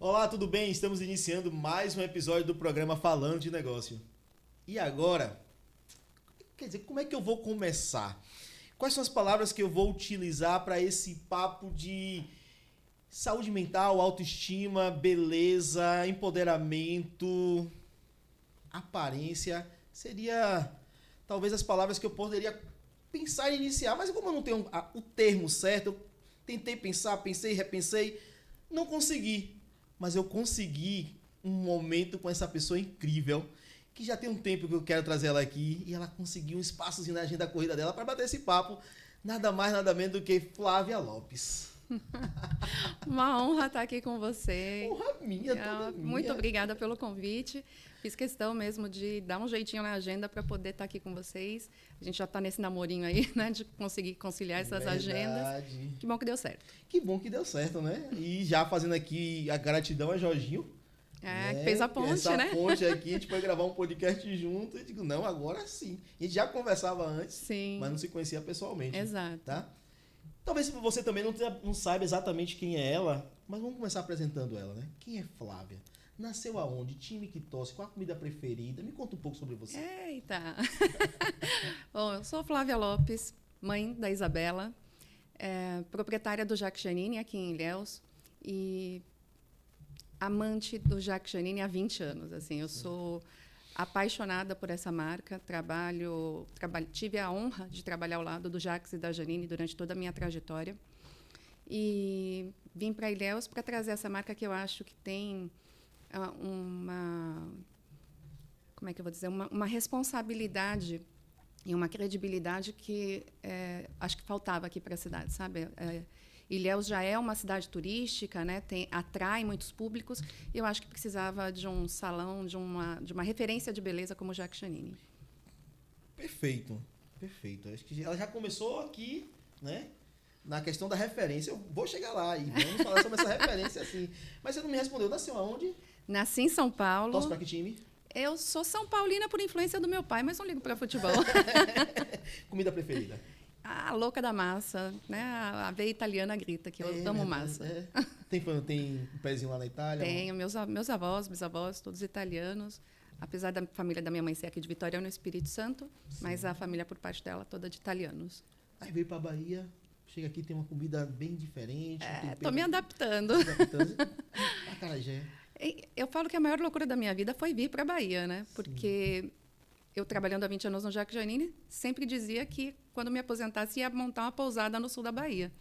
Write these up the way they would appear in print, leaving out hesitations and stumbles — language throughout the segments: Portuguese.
Olá, tudo bem? Estamos iniciando mais um episódio do programa Falando de Negócio. E agora, quer dizer, como é que eu vou começar? Quais são as palavras que eu vou utilizar para esse papo de saúde mental, autoestima, beleza, empoderamento, aparência? Seria talvez as palavras que eu poderia pensar e iniciar, mas como eu não tenho o termo certo, eu tentei pensar, pensei, repensei, não consegui. Mas eu consegui um momento com essa pessoa incrível, que já tem um tempo que eu quero trazer ela aqui, e ela conseguiu um espaçozinho na agenda corrida dela para bater esse papo, nada mais, nada menos do que Flávia Lopes. Uma honra estar aqui com você. Honra minha, toda minha. Muito obrigada pelo convite. Fiz questão mesmo de dar um jeitinho na agenda para poder estar aqui com vocês. A gente já está nesse namorinho aí, né? De conseguir conciliar essas agendas. Que bom que deu certo. Que bom que deu certo, né? E já fazendo aqui a gratidão a Jorginho. Que fez a ponte, essa né? Essa ponte aqui, a gente foi gravar um podcast junto. E digo, não, agora sim. A gente já conversava antes, sim, mas não se conhecia pessoalmente. Exato. Tá? Talvez você também não saiba exatamente quem é ela, mas vamos começar apresentando ela, né? Quem é Flávia? Nasceu aonde? Time que torce? Qual a comida preferida? Me conta um pouco sobre você. Eita! Bom, eu sou Flávia Lopes, mãe da Isabela, proprietária do Jacques Janine aqui em Ilhéus e amante do Jacques Janine há 20 anos. Assim, eu sou apaixonada por essa marca, tive a honra de trabalhar ao lado do Jacques e da Janine durante toda a minha trajetória. E vim para Ilhéus para trazer essa marca que eu acho que tem como é que eu vou dizer, uma responsabilidade e uma credibilidade que acho que faltava aqui para a cidade, sabe? Ilhéus já é uma cidade turística, né? Atrai muitos públicos. E eu acho que precisava de um salão, de uma referência de beleza como o Jacques Janine. Perfeito, perfeito. Acho que ela já começou aqui, né? Na questão da referência. Eu vou chegar lá e vamos falar sobre essa referência assim. Mas você não me respondeu. Nasceu aonde? Nasci em São Paulo. Torce para que time? Eu sou São Paulina por influência do meu pai, mas não ligo para futebol. Comida preferida? A louca da massa, né? A veia italiana grita que eu amo massa. Tem um pezinho lá na Itália? Tenho. Meus avós, bisavós, todos italianos. Apesar da família da minha mãe ser aqui de Vitória, no Espírito Santo, sim, mas a família por parte dela toda de italianos. Aí veio para a Bahia, chega aqui tem uma comida bem diferente. Estou me adaptando. Acarajé. Eu falo que a maior loucura da minha vida foi vir para a Bahia, né? Porque sim, eu, trabalhando há 20 anos no Jacques Janine, sempre dizia que, quando me aposentasse, ia montar uma pousada no sul da Bahia.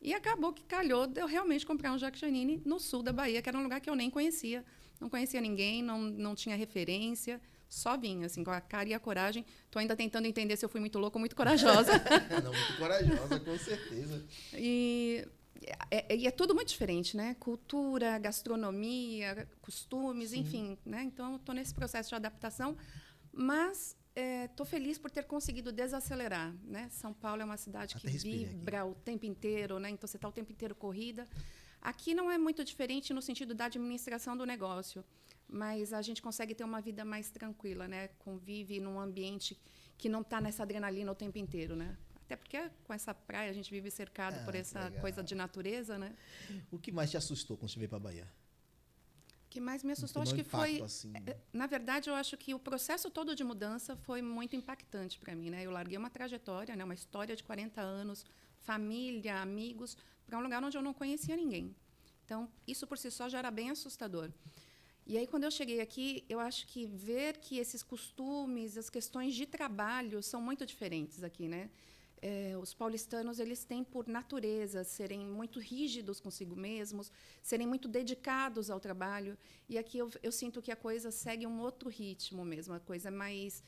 E acabou que calhou de eu realmente comprar um Jacques Janine no sul da Bahia, que era um lugar que eu nem conhecia. Não conhecia ninguém, não tinha referência, só vinha, assim, com a cara e a coragem. Estou ainda tentando entender se eu fui muito louca ou muito corajosa. Não, muito corajosa, com certeza. E é tudo muito diferente, né? Cultura, gastronomia, costumes, sim, enfim, né? Então, estou nesse processo de adaptação, mas estou feliz por ter conseguido desacelerar, né? São Paulo é uma cidade que vibra aqui o tempo inteiro, né? Então, você está o tempo inteiro corrida. Aqui não é muito diferente no sentido da administração do negócio, mas a gente consegue ter uma vida mais tranquila, né? Convive num ambiente que não está nessa adrenalina o tempo inteiro, né? Até porque com essa praia a gente vive cercado por essa coisa de natureza, né? O que mais te assustou quando você veio para a Bahia? O que mais me assustou, acho que foi... Assim, na verdade, eu acho que o processo todo de mudança foi muito impactante para mim, né? Eu larguei uma trajetória, né? Uma história de 40 anos, família, amigos, para um lugar onde eu não conhecia ninguém. Então, isso por si só já era bem assustador. E aí, quando eu cheguei aqui, eu acho que ver que esses costumes, as questões de trabalho são muito diferentes aqui, né? Os paulistanos, eles têm por natureza serem muito rígidos consigo mesmos, serem muito dedicados ao trabalho. E aqui eu sinto que a coisa segue um outro ritmo mesmo, a coisa é mais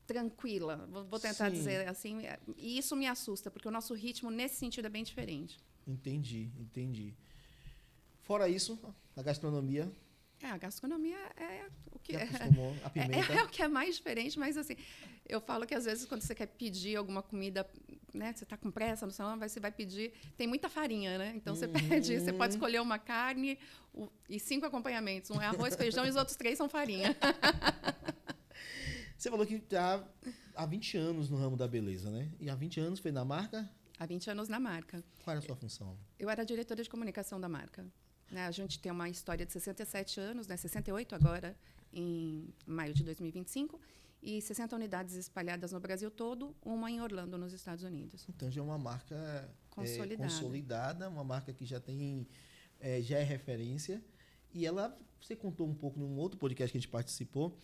tranquila, vou tentar sim, dizer assim. E isso me assusta, porque o nosso ritmo, nesse sentido, é bem diferente. Entendi. Fora isso, a gastronomia... A gastronomia é o que a pimenta. É o que é mais diferente, mas assim, eu falo que às vezes quando você quer pedir alguma comida, né, você está com pressa no salão, você vai pedir, tem muita farinha, né? Então você pede, você pode escolher uma carne e 5 acompanhamentos, um é arroz, feijão e os outros 3 são farinha. Você falou que está há 20 anos no ramo da beleza, né? E há 20 anos foi na marca? Há 20 anos na marca. Qual era a sua função? Eu era diretora de comunicação da marca. Né? A gente tem uma história de 67 anos, né? 68 agora, em maio de 2025, e 60 unidades espalhadas no Brasil todo, uma em Orlando, nos Estados Unidos. Então já é uma marca consolidada, uma marca que já tem, já é referência. E você contou um pouco num outro podcast que a gente participou,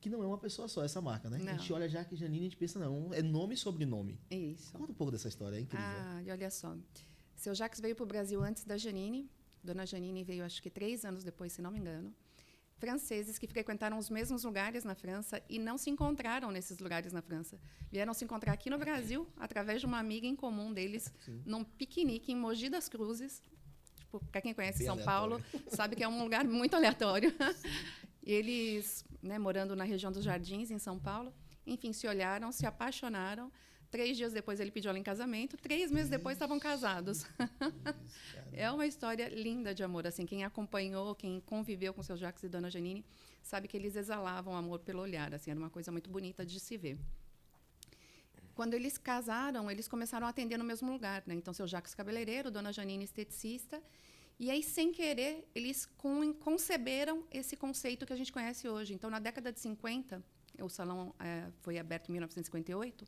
que não é uma pessoa só essa marca, né? Não. A gente olha Jaque Janine e a gente pensa, não, é nome e sobrenome. Isso. Conta um pouco dessa história, é incrível. E olha só. Seu Jacques veio para o Brasil antes da Janine. Dona Janine veio, acho que 3 anos depois, se não me engano. Franceses que frequentaram os mesmos lugares na França e não se encontraram nesses lugares na França. Vieram se encontrar aqui no Brasil, através de uma amiga em comum deles, num piquenique em Mogi das Cruzes. Tipo, para quem conhece São Paulo, sabe que é um lugar muito aleatório. E eles, né, morando na região dos Jardins, em São Paulo, enfim, se olharam, se apaixonaram. 3 dias depois ele pediu ela em casamento. 3 meses depois estavam casados. É uma história linda de amor. Assim, quem acompanhou, quem conviveu com seu Jacques e Dona Janine, sabe que eles exalavam amor pelo olhar. Assim, era uma coisa muito bonita de se ver. Quando eles casaram, eles começaram a atender no mesmo lugar, né? Então, seu Jacques cabeleireiro, Dona Janine esteticista. E aí, sem querer, eles conceberam esse conceito que a gente conhece hoje. Então, na década de 50, o salão foi aberto em 1958,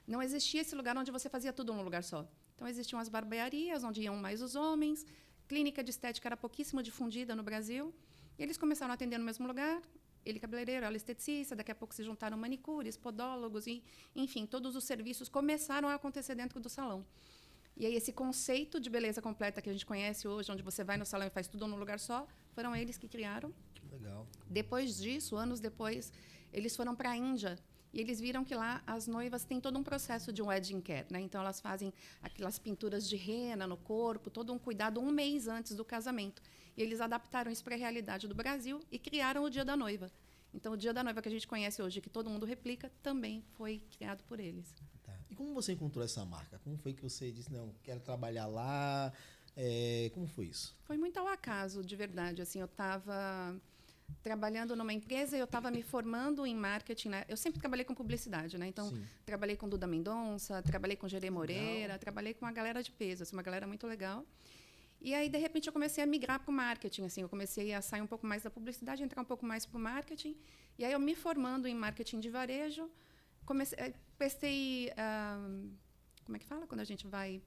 não existia esse lugar onde você fazia tudo num lugar só. Então, existiam as barbearias, onde iam mais os homens, clínica de estética era pouquíssimo difundida no Brasil, e eles começaram a atender no mesmo lugar, ele cabeleireiro, ela esteticista, daqui a pouco se juntaram manicures, podólogos, e, enfim, todos os serviços começaram a acontecer dentro do salão. E aí, esse conceito de beleza completa que a gente conhece hoje, onde você vai no salão e faz tudo num lugar só, foram eles que criaram. Legal. Depois disso, anos depois, eles foram para a Índia. E eles viram que lá as noivas têm todo um processo de wedding care, né? Então, elas fazem aquelas pinturas de rena no corpo, todo um cuidado 1 mês antes do casamento. E eles adaptaram isso para a realidade do Brasil e criaram o Dia da Noiva. Então, o Dia da Noiva que a gente conhece hoje, que todo mundo replica, também foi criado por eles. Tá. E como você encontrou essa marca? Como foi que você disse, não, quero trabalhar lá? Como foi isso? Foi muito ao acaso, de verdade. Assim, eu estava trabalhando numa empresa e eu estava me formando em marketing, né? Eu sempre trabalhei com publicidade, né? Então, trabalhei com Duda Mendonça, trabalhei com Gerê Moreira, trabalhei com uma galera de peso, assim, uma galera muito legal. E aí, de repente, eu comecei a migrar para o marketing, assim, eu comecei a sair um pouco mais da publicidade, entrar um pouco mais para o marketing. E aí, eu me formando em marketing de varejo, prestei, como é que fala quando a gente vai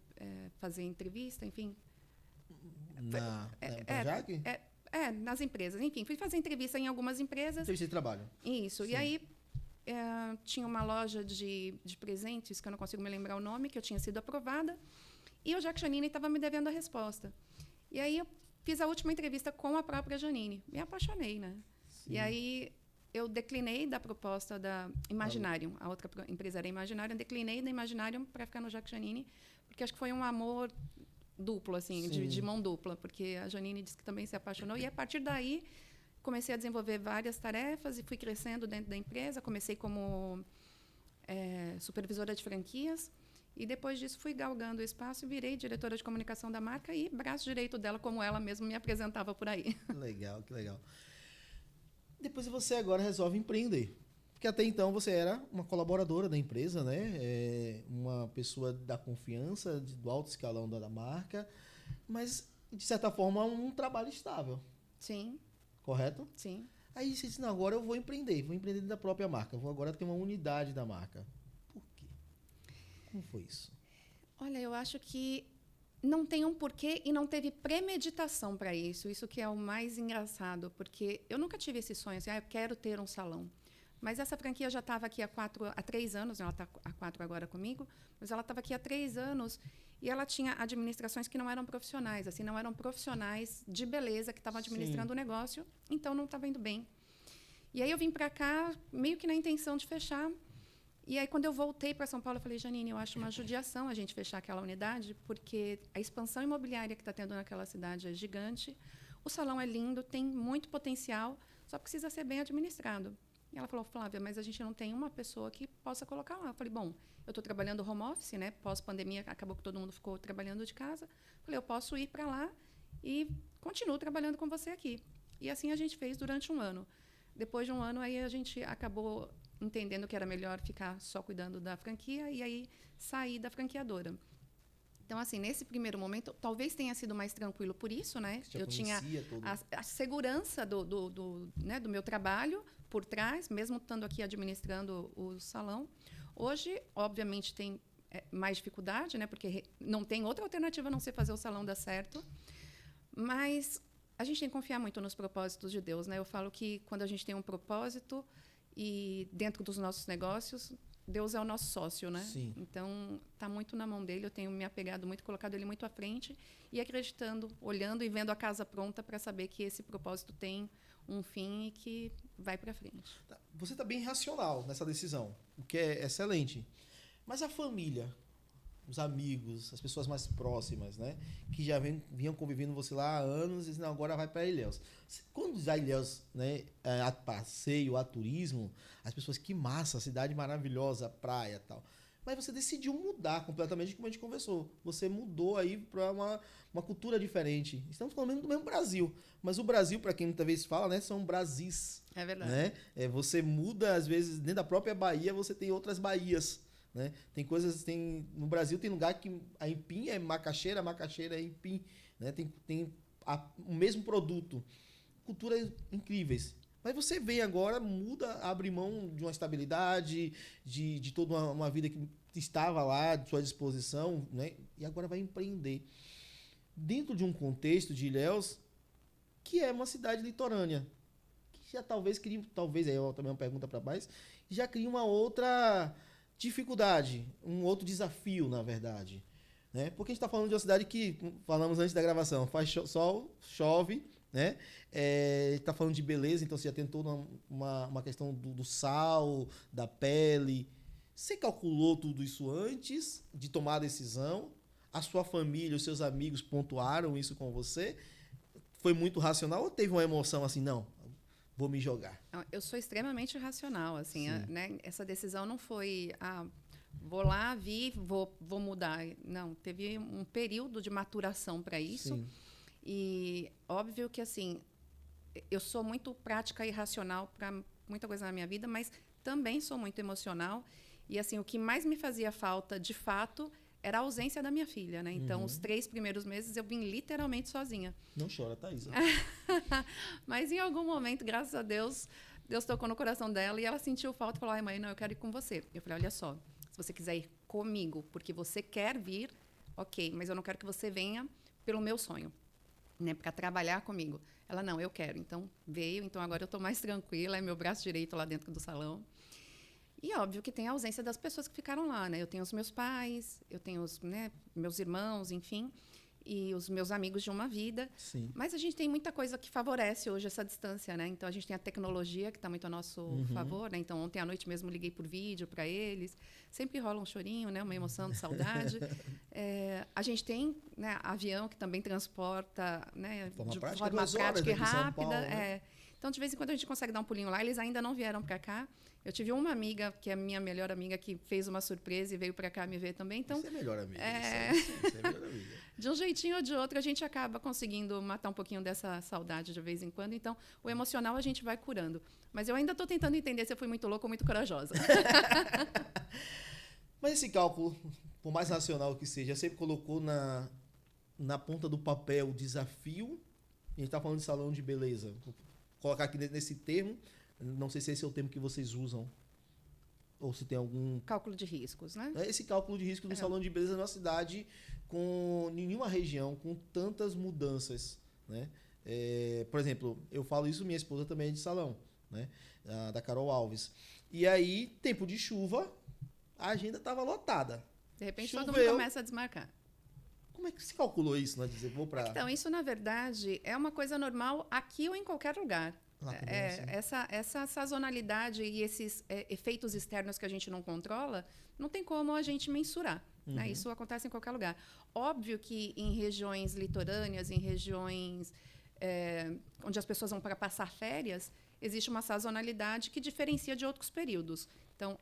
fazer entrevista, enfim? Na Jaque? Nas empresas. Enfim, fui fazer entrevista em algumas empresas. Entrevista de trabalho. Isso. Sim. E aí, tinha uma loja de presentes, que eu não consigo me lembrar o nome, que eu tinha sido aprovada, e o Jacques Janine estava me devendo a resposta. E aí, eu fiz a última entrevista com a própria Janine. Me apaixonei, né? Sim. E aí, eu declinei da proposta da Imaginarium. A outra empresa era Imaginarium. Declinei da Imaginarium para ficar no Jacques Janine, porque acho que foi um amor duplo, assim, de mão dupla, porque a Janine disse que também se apaixonou. E, a partir daí, comecei a desenvolver várias tarefas e fui crescendo dentro da empresa. Comecei como supervisora de franquias e, depois disso, fui galgando o espaço e virei diretora de comunicação da marca e braço direito dela, como ela mesma me apresentava por aí. Legal, que legal. Depois você agora resolve empreender. Porque até então você era uma colaboradora da empresa, né? Uma pessoa da confiança, do alto escalão da marca, mas, de certa forma, um trabalho estável. Sim. Correto? Sim. Aí você disse, não, agora eu vou empreender dentro da própria marca, vou agora ter uma unidade da marca. Por quê? Como foi isso? Olha, eu acho que não tem um porquê e não teve premeditação para isso. Isso que é o mais engraçado, porque eu nunca tive esse sonho, assim, eu quero ter um salão. Mas essa franquia já estava aqui há 3 anos, ela está há 4 agora comigo, mas ela estava aqui há 3 anos e ela tinha administrações que não eram profissionais, assim, não eram profissionais de beleza que estavam administrando o negócio, então não estava indo bem. E aí eu vim para cá meio que na intenção de fechar. E aí, quando eu voltei para São Paulo, eu falei, Janine, eu acho uma judiação a gente fechar aquela unidade, porque a expansão imobiliária que está tendo naquela cidade é gigante, o salão é lindo, tem muito potencial, só precisa ser bem administrado. E ela falou, Flávia, mas a gente não tem uma pessoa que possa colocar lá. Eu falei, bom, eu estou trabalhando home office, né? Pós-pandemia, acabou que todo mundo ficou trabalhando de casa. Falei, eu posso ir para lá e continuo trabalhando com você aqui. E assim a gente fez durante 1 ano. Depois de 1 ano, aí a gente acabou entendendo que era melhor ficar só cuidando da franquia e aí sair da franqueadora. Então, assim, nesse primeiro momento, talvez tenha sido mais tranquilo por isso, né? Eu tinha a segurança né, do meu trabalho por trás, mesmo estando aqui administrando o salão. Hoje, obviamente, tem mais dificuldade, né? Porque não tem outra alternativa a não ser fazer o salão dar certo. Mas a gente tem que confiar muito nos propósitos de Deus, né? Eu falo que quando a gente tem um propósito e dentro dos nossos negócios, Deus é o nosso sócio, né? Sim. Então, está muito na mão dele. Eu tenho me apegado muito, colocado ele muito à frente e acreditando, olhando e vendo a casa pronta para saber que esse propósito tem um fim e que vai para frente. Você está bem racional nessa decisão, o que é excelente. Mas a família, os amigos, as pessoas mais próximas, né? Que já vinham convivendo com você lá há anos e dizem, não, agora vai para Ilhéus. Quando diz a Ilhéus, né, a passeio, a turismo, as pessoas, que massa, cidade maravilhosa, praia e tal. Mas você decidiu mudar completamente, como a gente conversou. Você mudou aí para uma cultura diferente. Estamos falando do mesmo Brasil. Mas o Brasil, para quem muitas vezes fala, né, são Brasis. É verdade. Né? Você muda, às vezes, dentro da própria Bahia, você tem outras Bahias. Né? Tem coisas, no Brasil tem lugar que a empim é macaxeira, a macaxeira é empim. Né? Tem o mesmo produto. Culturas incríveis. Mas você vem agora, muda, abre mão de uma estabilidade, de toda uma vida que estava lá, à sua disposição, né? E agora vai empreender. Dentro de um contexto de Ilhéus, que é uma cidade litorânea, que já talvez crie, aí eu também uma pergunta para mais, já cria uma outra dificuldade, um outro desafio, na verdade. Né? Porque a gente está falando de uma cidade que, falamos antes da gravação, faz sol, chove, né? Está falando de beleza, então você já tem toda uma questão do sal, da pele. Você calculou tudo isso antes de tomar a decisão? A sua família, os seus amigos pontuaram isso com você? Foi muito racional ou teve uma emoção assim, não, vou me jogar? Eu sou extremamente racional, assim, né? Essa decisão não foi, vou lá, vou mudar. Não, teve um período de maturação para isso. Sim. E óbvio que, assim, eu sou muito prática e racional para muita coisa na minha vida, mas também sou muito emocional. E, assim, o que mais me fazia falta, de fato, era a ausência da minha filha, né? Então, os 3 primeiros meses eu vim literalmente sozinha. Não chora, Thaís. Mas, em algum momento, graças a Deus, Deus tocou no coração dela e ela sentiu falta e falou, ai, mãe, não, eu quero ir com você. Eu falei, olha só, se você quiser ir comigo porque você quer vir, ok, mas eu não quero que você venha pelo meu sonho. Né, para trabalhar comigo. Ela, não, eu quero. Então, veio. Então, agora eu estou mais tranquila. É meu braço direito lá dentro do salão. E, óbvio, que tem a ausência das pessoas que ficaram lá. Né? Eu tenho os meus pais, eu tenho meus irmãos, enfim, e os meus amigos de uma vida. Sim. Mas a gente tem muita coisa que favorece hoje essa distância. Né? Então, a gente tem a tecnologia que está muito a nosso favor. Né? Então, ontem à noite mesmo liguei por vídeo para eles. Sempre rola um chorinho, né? Uma emoção de saudade. A gente tem, né, avião que também transporta, né, de forma prática e rápida. Paulo, né? Então, de vez em quando, a gente consegue dar um pulinho lá. Eles ainda não vieram para cá. Eu tive uma amiga, que é a minha melhor amiga, que fez uma surpresa e veio para cá me ver também. Então, você é melhor amiga. Você é melhor amiga. De um jeitinho ou de outro, a gente acaba conseguindo matar um pouquinho dessa saudade de vez em quando. Então, o emocional a gente vai curando. Mas eu ainda estou tentando entender se eu fui muito louca ou muito corajosa. Mas esse cálculo, por mais racional que seja, sempre colocou na ponta do papel o desafio. A gente está falando de salão de beleza. Vou colocar aqui nesse termo. Não sei se esse é o termo que vocês usam. Ou se tem algum... Cálculo de riscos, né? Esse cálculo de risco do salão de beleza numa cidade com nenhuma região, com tantas mudanças. Né? Por exemplo, eu falo isso, minha esposa também é de salão, né? Da Carol Alves. E aí, tempo de chuva, a agenda estava lotada. De repente, todo mundo começa a desmarcar. Como é que se calculou isso, né? Dizer, vou pra... Então, isso, na verdade, é uma coisa normal aqui ou em qualquer lugar. Essa sazonalidade e esses efeitos externos que a gente não controla, não tem como a gente mensurar. Né? Isso acontece em qualquer lugar. Óbvio que em regiões litorâneas, em regiões onde as pessoas vão para passar férias, existe uma sazonalidade que diferencia de outros períodos. Então,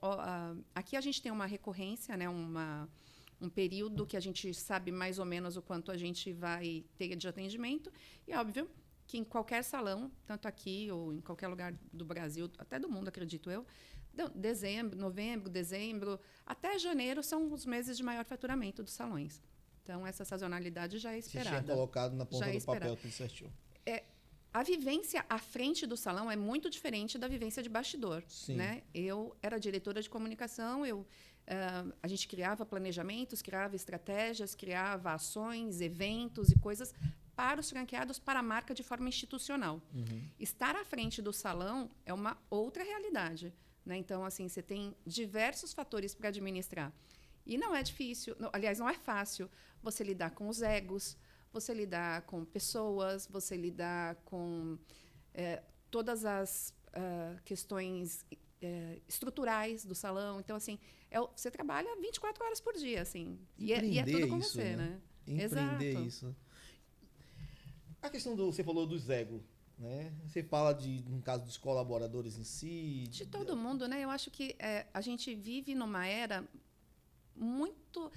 aqui a gente tem uma recorrência, né? Um período que a gente sabe mais ou menos o quanto a gente vai ter de atendimento. E, óbvio, que em qualquer salão, tanto aqui ou em qualquer lugar do Brasil, até do mundo, acredito eu, novembro, dezembro, até janeiro são os meses de maior faturamento dos salões. Então, essa sazonalidade já é esperada. Você tinha colocado na ponta do papel tudo certinho. A vivência à frente do salão é muito diferente da vivência de bastidor. Sim. Né? Eu era diretora de comunicação, a gente criava planejamentos, criava estratégias, criava ações, eventos e coisas para os franqueados, para a marca de forma institucional. Estar à frente do salão é uma outra realidade. Né? Então, assim, você tem diversos fatores para administrar. E não é difícil, aliás, não é fácil você lidar com os egos, você lidar com pessoas, você lidar com todas as questões estruturais do salão. Então, assim, você trabalha 24 horas por dia, assim. E é tudo com você, né? Empreender Exato. isso. A questão você falou dos egos, né? Você fala no caso dos colaboradores em si. De todo mundo, né? Eu acho que a gente vive numa era muito...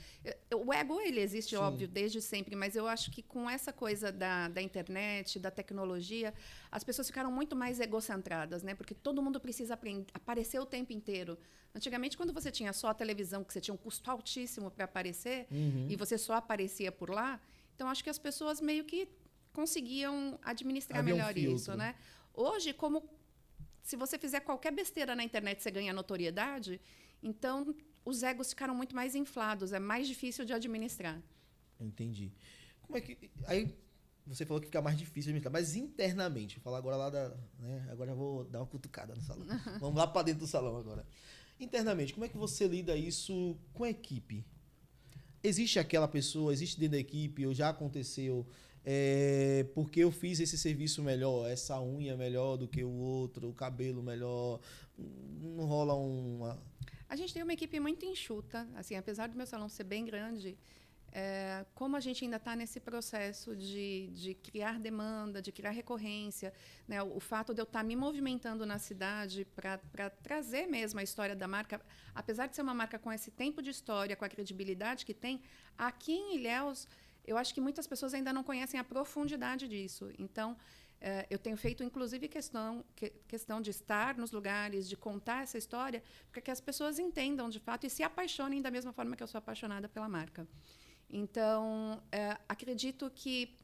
O ego, ele existe, óbvio, desde sempre, mas eu acho que com essa coisa da internet, da tecnologia, as pessoas ficaram muito mais egocentradas, né? Porque todo mundo precisa aparecer o tempo inteiro. Antigamente, quando você tinha só a televisão, que você tinha um custo altíssimo para aparecer, e você só aparecia por lá, então acho que as pessoas meio que conseguiam administrar melhor isso, né? Hoje, como se você fizer qualquer besteira na internet, você ganha notoriedade, então os egos ficaram muito mais inflados, é mais difícil de administrar. Entendi. Como é que... Aí você falou que fica mais difícil de administrar, mas internamente, vou falar agora lá né? Agora eu vou dar uma cutucada no salão. Vamos lá para dentro do salão agora. Internamente, como é que você lida isso com a equipe? Existe aquela pessoa, existe dentro da equipe, ou já aconteceu, porque eu fiz esse serviço melhor, essa unha melhor do que o outro, o cabelo melhor, não rola uma... A gente tem uma equipe muito enxuta, assim, apesar do meu salão ser bem grande, como a gente ainda está nesse processo de criar demanda, de criar recorrência, né? O fato de eu estar me movimentando na cidade para trazer mesmo a história da marca, apesar de ser uma marca com esse tempo de história, com a credibilidade que tem, aqui em Ilhéus, eu acho que muitas pessoas ainda não conhecem a profundidade disso. Então, eu tenho feito, inclusive, questão de estar nos lugares, de contar essa história, para que as pessoas entendam, de fato, e se apaixonem da mesma forma que eu sou apaixonada pela marca. Então, acredito que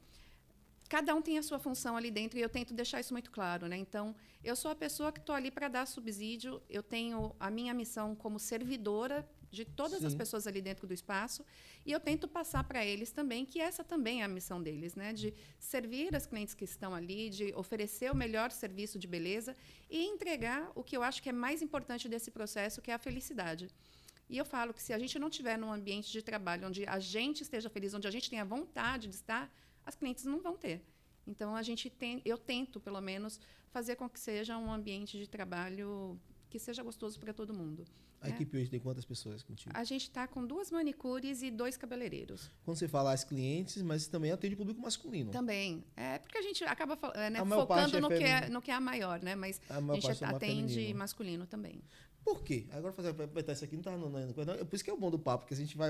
cada um tem a sua função ali dentro e eu tento deixar isso muito claro, né? Então, eu sou a pessoa que estou ali para dar subsídio, eu tenho a minha missão como servidora de todas as pessoas ali dentro do espaço e eu tento passar para eles também que essa também é a missão deles, né? De servir as clientes que estão ali, de oferecer o melhor serviço de beleza e entregar o que eu acho que é mais importante desse processo, que é a felicidade. E eu falo que se a gente não tiver num ambiente de trabalho onde a gente esteja feliz, onde a gente tenha vontade de estar, as clientes não vão ter. Então, eu tento, pelo menos, fazer com que seja um ambiente de trabalho que seja gostoso para todo mundo. A equipe hoje tem quantas pessoas contigo? A gente está com 2 manicures e 2 cabeleireiros. Quando você fala as clientes, mas também atende o público masculino. Também. Porque a gente acaba focando no que é a maior, né? Mas a gente atende masculino também. Por quê? Agora, aproveitar isso aqui, não está por isso que é o bom do papo, porque a gente vai,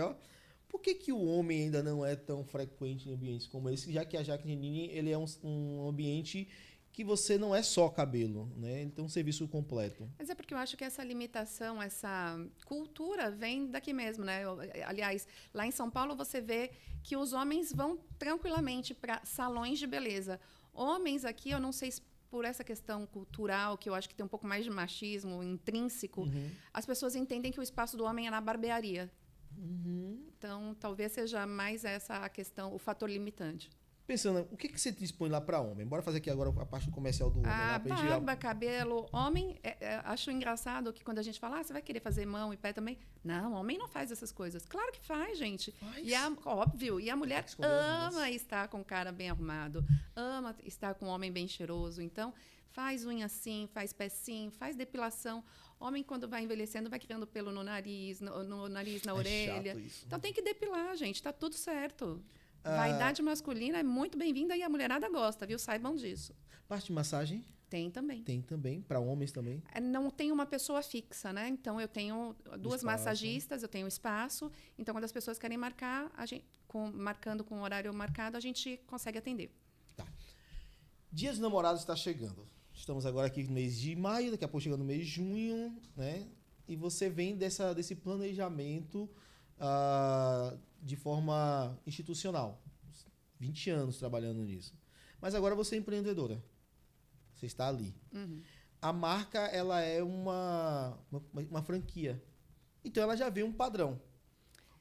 por que o homem ainda não é tão frequente em ambientes como esse, já que a Jaqueline, ele é um ambiente que você não é só cabelo, né? Ele tem um serviço completo. Mas é porque eu acho que essa limitação, essa cultura vem daqui mesmo, né? Aliás, lá em São Paulo você vê que os homens vão tranquilamente para salões de beleza. Homens aqui, eu não sei se por essa questão cultural, que eu acho que tem um pouco mais de machismo intrínseco, as pessoas entendem que o espaço do homem é na barbearia. Então, talvez seja mais essa a questão, o fator limitante. Pensando, o que você dispõe lá para homem? Bora fazer aqui agora a parte comercial do homem. Barba, cabelo. Homem, acho engraçado que quando a gente fala, você vai querer fazer mão e pé também? Não, homem não faz essas coisas. Claro que faz, gente. Óbvio. E a mulher ama estar com o cara bem arrumado, ama estar com um homem bem cheiroso. Então, faz unha assim, faz pé sim, faz depilação. Homem, quando vai envelhecendo, vai criando pelo no nariz, na orelha. Chato isso. Então, tem que depilar, gente. Tá tudo certo. Vaidade masculina é muito bem-vinda e a mulherada gosta, viu? Saibam disso. Parte de massagem? Tem também. Tem também, para homens também? Não tem uma pessoa fixa, né? Então, eu tenho 2 massagistas, eu tenho espaço. Então, quando as pessoas querem marcar, marcando com o horário marcado, a gente consegue atender. Tá. Dia dos Namorados está chegando. Estamos agora aqui no mês de maio, daqui a pouco chegando no mês de junho, né? E você vem desse planejamento de forma institucional. 20 anos trabalhando nisso. Mas agora você é empreendedora. Você está ali. Uhum. A marca, ela é uma franquia. Então, ela já vê um padrão.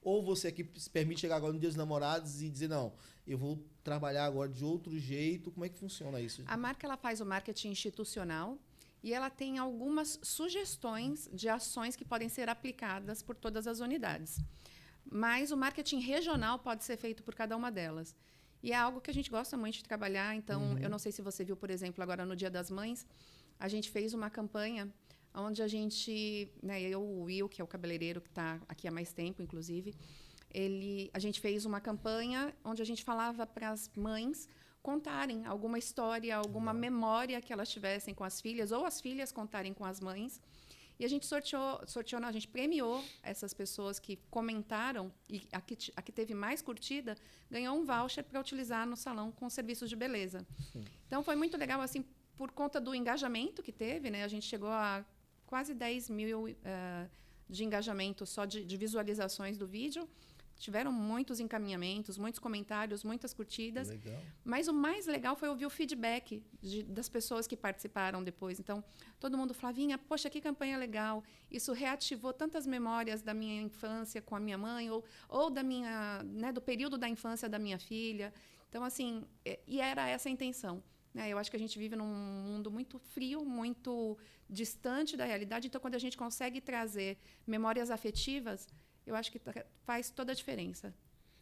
Ou você aqui se permite chegar agora no Dia dos Namorados e dizer, não, eu vou trabalhar agora de outro jeito. Como é que funciona isso? A marca, ela faz o marketing institucional e ela tem algumas sugestões de ações que podem ser aplicadas por todas as unidades. Mas o marketing regional pode ser feito por cada uma delas. E é algo que a gente gosta muito de trabalhar. Então, eu não sei se você viu, por exemplo, agora no Dia das Mães, a gente fez uma campanha onde a gente, né, o Will, que é o cabeleireiro que está aqui há mais tempo, inclusive, a gente fez uma campanha onde a gente falava para as mães contarem alguma história, alguma memória que elas tivessem com as filhas, ou as filhas contarem com as mães. E a gente a gente premiou essas pessoas que comentaram, e a que teve mais curtida ganhou um voucher para utilizar no salão com serviços de beleza. Sim. Então, foi muito legal, assim, por conta do engajamento que teve, né? A gente chegou a quase 10 mil de engajamento só de visualizações do vídeo. Tiveram muitos encaminhamentos, muitos comentários, muitas curtidas. Legal. Mas o mais legal foi ouvir o feedback das pessoas que participaram depois. Então, todo mundo, Flavinha, poxa, que campanha legal. Isso reativou tantas memórias da minha infância com a minha mãe, ou da minha, né, do período da infância da minha filha. Então, assim, e era essa a intenção. Né? Eu acho que a gente vive num mundo muito frio, muito distante da realidade. Então, quando a gente consegue trazer memórias afetivas, eu acho que faz toda a diferença.